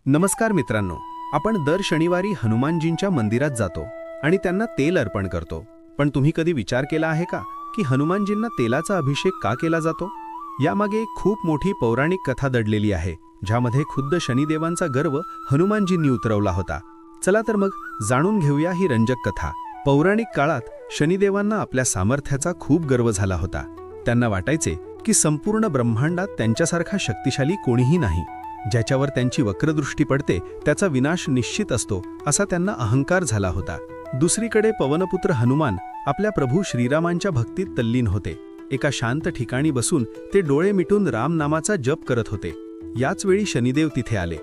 नमस्कार मित्रांनो, आपण दर शनिवारी हनुमानजींच्या मंदिरात जातो आणि त्यांना तेल अर्पण करतो. पण तुम्ही कधी विचार केला आहे का की हनुमानजींना तेलाचा अभिषेक का केला जातो? यामागे एक खूप मोठी पौराणिक कथा दडलेली आहे, ज्यामध्ये खुद्द शनिदेवांचा गर्व हनुमानजींनी उतरवला होता. चला तर मग जाणून घेऊया ही रंजक कथा. पौराणिक काळात शनिदेवांना आपल्या सामर्थ्याचा खूप गर्व झाला होता. त्यांना वाटायचे की संपूर्ण ब्रह्मांडात त्यांच्यासारखा शक्तिशाली कोणीही नाही. ज्याच्यावर त्यांची वक्रदृष्टी पडते त्याचा विनाश निश्चित असतो, असा त्यांना अहंकार झाला होता. दुसरीकडे पवनपुत्र हनुमान आपल्या प्रभू श्रीरामांच्या भक्तीत तल्लीन होते. एका शांत ठिकाणी बसून ते डोळे मिटून राम नामाचा जप करत होते. याच वेळी शनिदेव तिथे आले.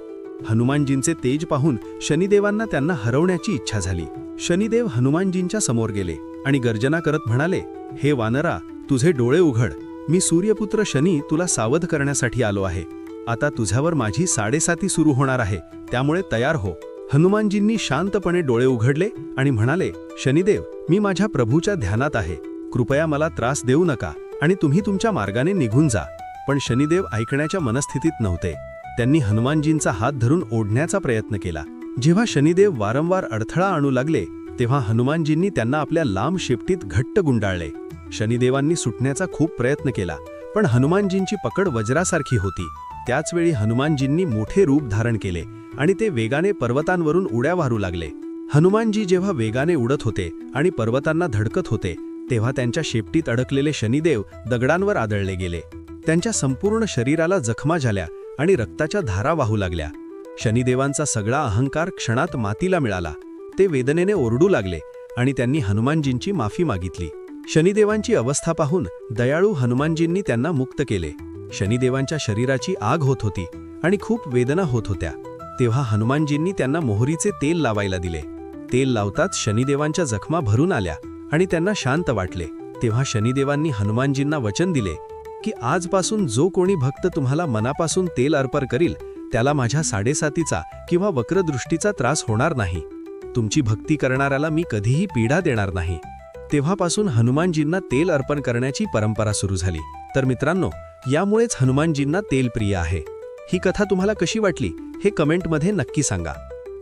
हनुमानजींचे तेज पाहून शनिदेवांना त्यांना हरवण्याची इच्छा झाली. शनिदेव हनुमानजींच्या समोर गेले आणि गर्जना करत म्हणाले, हे वानरा, तुझे डोळे उघड. मी सूर्यपुत्र शनी तुला सावध करण्यासाठी आलो आहे. आता तुझ्यावर माझी 7.5 सुरू होणार आहे, त्यामुळे तयार हो. हनुमानजींनी शांतपणे डोळे उघडले आणि म्हणाले, शनिदेव, मी माझ्या प्रभूच्या ध्यानात आहे. कृपया मला त्रास देऊ नका आणि तुम्ही तुमच्या मार्गाने निघून जा. पण शनिदेव ऐकण्याच्या मनस्थितीत नव्हते. त्यांनी हनुमानजींचा हात धरून ओढण्याचा प्रयत्न केला. जेव्हा शनिदेव वारंवार अडथळा आणू लागले तेव्हा हनुमानजींनी त्यांना आपल्या लांब शेपटीत घट्ट गुंडाळले. शनिदेवांनी सुटण्याचा खूप प्रयत्न केला, पण हनुमानजींची पकड वज्रासारखी होती. त्याचवेळी हनुमानजींनी मोठे रूप धारण केले आणि ते वेगाने पर्वतांवरून उड्या मारू लागले. हनुमानजी जेव्हा वेगाने उडत होते आणि पर्वतांना धडकत होते तेव्हा त्यांच्या शेपटीत अडकलेले शनिदेव दगडांवर आदळले गेले. त्यांच्या संपूर्ण शरीराला जखमा झाल्या आणि रक्ताच्या धारा वाहू लागल्या. शनिदेवांचा सगळा अहंकार क्षणात मातीला मिळाला. ते वेदनेने ओरडू लागले आणि त्यांनी हनुमानजींची माफी मागितली. शनिदेवांची अवस्था पाहून दयाळू हनुमानजींनी त्यांना मुक्त केले. शनिदेवांच्या शरीराची आग होत होती आणि खूप वेदना होत होत्या. तेव्हा हनुमानजींनी त्यांना मोहरीचे तेल लावायला दिले. तेल लावताच शनिदेवांच्या जखमा भरून आल्या आणि त्यांना शांत वाटले. तेव्हा शनिदेवांनी हनुमानजींना वचन दिले की आजपासून जो कोणी भक्त तुम्हाला मनापासून तेल अर्पण करील त्याला माझ्या 7.5 किंवा वक्रदृष्टीचा त्रास होणार नाही. तुमची भक्ती करणाऱ्याला मी कधीही पीडा देणार नाही. तेव्हापासून हनुमानजींना तेल अर्पण करण्याची परंपरा सुरू झाली. तर मित्रांनो, यामुळेच हनुमानजींना तेल प्रिय आहे. ही कथा तुम्हाला कशी वाटली हे कमेंटमध्ये नक्की सांगा.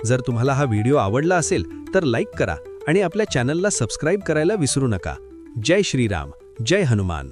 जर तुम्हाला हा व्हिडिओ आवडला असेल तर लाईक करा आणि आपल्या चॅनलला सबस्क्राईब करायला विसरू नका. जय श्रीराम, जय हनुमान.